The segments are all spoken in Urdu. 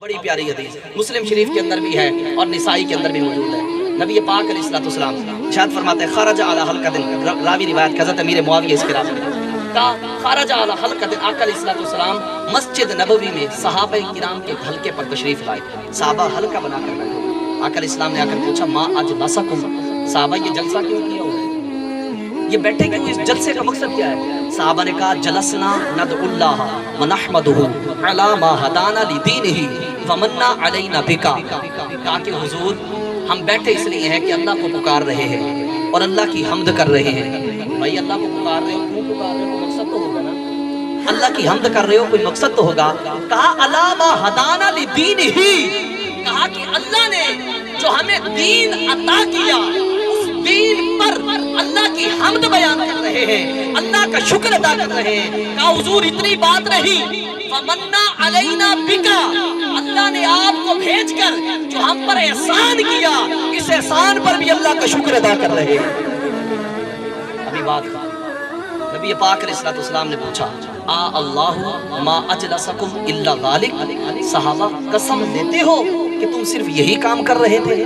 بڑی پیاری حدیث مسلم شریف کے اندر بھی ہے اور نسائی کے اندر بھی موجود ہے۔ نبی پاک علیہ الصلوۃ والسلام ارشاد فرماتے ہیں خرج علی حلقۃ، راوی روایت حضرت امیر معاویہ اس کے راوی کا خرج علی حلقۃ، آقا علیہ الصلوۃ والسلام مسجد نبوی میں صحابہ کرام کے حلقے پر تشریف لائے، صحابہ حلقہ بنا کر بیٹھے۔ آقا علیہ السلام نے آ کر پوچھا ما اجلسکم، صحابہ یہ جلسہ کیوں کیا ہوا ہے، یہ بیٹھے کیوں، اس جلسے کا مقصد کیا ہے؟ صحابہ نے کہا جلسنا ندعو اللہ ونحمدہ علی ما ہدانا لدینہ ومنّا علینا بکا، کہا کہ حضور ہم بیٹھے اس لیے ہیں کہ اللہ کو پکار رہے ہیں اور اللہ کی حمد کر رہے ہیں۔ بھائی اللہ کو پکار رہے ہو، کیوں پکار رہے ہو، کوئی مقصد تو ہوگا نا، اللہ کی حمد کر رہے ہو کوئی مقصد تو ہوگا۔ کہا علی ما ہدانا لدینہ، کہا کہ اللہ نے جو ہمیں دین عطا کیا اس دین پر اللہ کی حمد بیان کر رہے ہیں، اللہ کا شکر ادا کر رہے ہیں۔ کہا حضور اتنی بات نہیں، فمنّا علینا بکا، اللہ نے آپ کو بھیج کر جو ہم پر احسان کیا اس احسان پر بھی اللہ کا شکر ادا کر رہے ہیں۔ ابھی بات نبی پاک علیہ الصلوۃ والسلام نے پوچھا آ اللہ ما اجلسکم الا ذالک، صحابہ قسم دیتے ہو کہ تم صرف یہی کام کر رہے تھے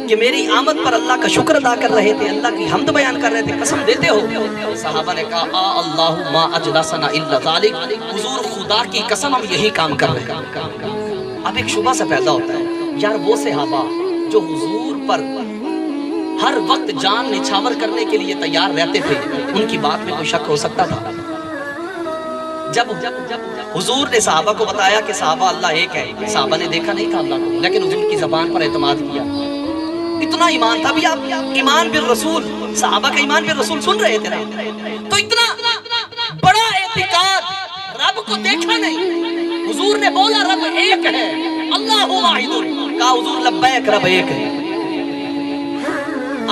کہ میری آمد پر اللہ کا شکر ادا کر رہے تھے، اللہ کی حمد بیان کر رہے تھے، قسم دیتے ہو؟ صحابہ نے کہا آ اللہ ما اجلسنا الا ذالک، حضور خدا کی قسم ہم یہی کام کر رہے ہیں۔ اب ایک شبہ سے پیدا ہوتا ہے یار وہ صحابہ جو حضور پر ہر وقت جان نچھاور کرنے کے لیے تیار رہتے تھے، ان کی بات میں کوئی شک ہو سکتا تھا؟ جب حضور نے صحابہ کو بتایا کہ صحابہ اللہ ایک ہے، صحابہ نے دیکھا نہیں تھا اللہ کو، لیکن حضور کی زبان پر اعتماد کیا، اتنا ایمان تھا بھی۔ آپ ایمان بالرسول، صحابہ کا ایمان بالرسول سن رہے تھے نا، تو اتنا بڑا اعتقاد، رب کو دیکھا نہیں، حضور نے بولا رب ایک ہے، اللہ واحد، کہا حضور لبیک رب ایک ہے۔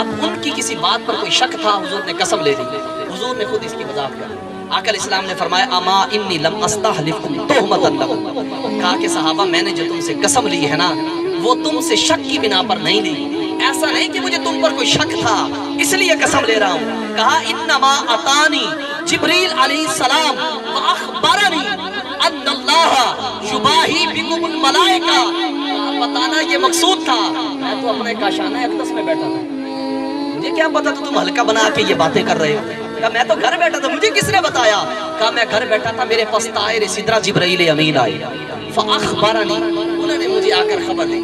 اب ان کی کسی بات پر کوئی شک تھا، حضور نے قسم لے لی، حضور نے خود اس کی وضاحت کر۔ آقا علیہ السلام نے فرمایا اما انی لم استحلفکم تہمۃ لکم، کہا کہ صحابہ میں نے جو تم سے قسم لی ہے نا وہ تم سے شک کی بنا پر نہیں لی، ایسا نہیں کہ مجھے تم پر کوئی شک تھا اس لیے قسم لے رہا ہوں۔ کہا انما اتانی جبریل علیہ السلام واخبرنی ان اللہ یباہی بکم الملائکہ، بتانا یہ مقصود تھا، میں تو اپنے کاشانہ اقدس میں بیٹھا تھا، مجھے کیا پتا تھا تم حلقہ بنا کے یہ باتیں کر رہے ہو، کہا میں تو گھر بیٹھا تھا، مجھے کس نے بتایا؟ کہا میں گھر بیٹھا تھا، میرے پاس طائر سدرہ جبرائیل امین آئے فاخبرنی، انہوں نے مجھے آ کر خبر دی۔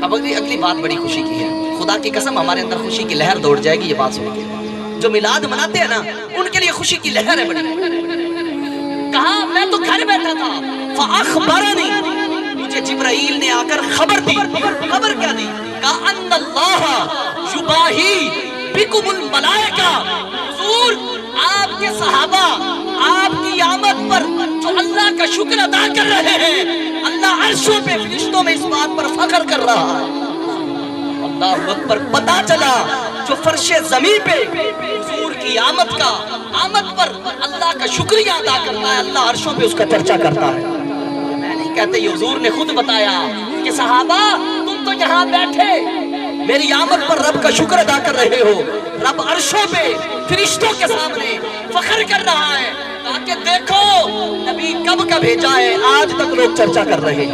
اب اگلی بات بڑی خوشی کی ہے، خدا کی قسم ہمارے اندر خوشی کی لہر دوڑ جائے گی یہ بات سن کے، جو میلاد مناتے ہیں نا ان کے لیے خوشی کی لہر ہے بڑی۔ کہا میں تو گھر بیٹھا تھا، فاخبرنی، مجھے جبرائیل نے آ کر خبر دی، خبر کیا دی؟ کہا ان اللہ یباہی بکم الملائکہ، حضور آپ کے صحابہ آپ کی آمد پر جو اللہ کا شکر ادا کر رہے ہیں، اللہ عرشوں پہ فرشتوں میں اس بات پر فخر کر رہا ہے۔ اللہ اکبر، پتا چلا جو فرش زمین پہ حضور کی آمد پر اللہ کا شکریہ ادا کرتا ہے، اللہ عرشوں پہ اس کا چرچا کرتا ہے۔ میں نہیں کہتے، یہ حضور نے خود بتایا کہ صحابہ تم تو یہاں بیٹھے میری آمد پر رب کا شکر ادا کر رہے ہو، رب عرشوں پہ فرشتوں کے سامنے فخر کر رہا ہے، تاکہ دیکھو نبی کب کا بھیجا ہے، آج تک لوگ چرچا کر رہے ہیں۔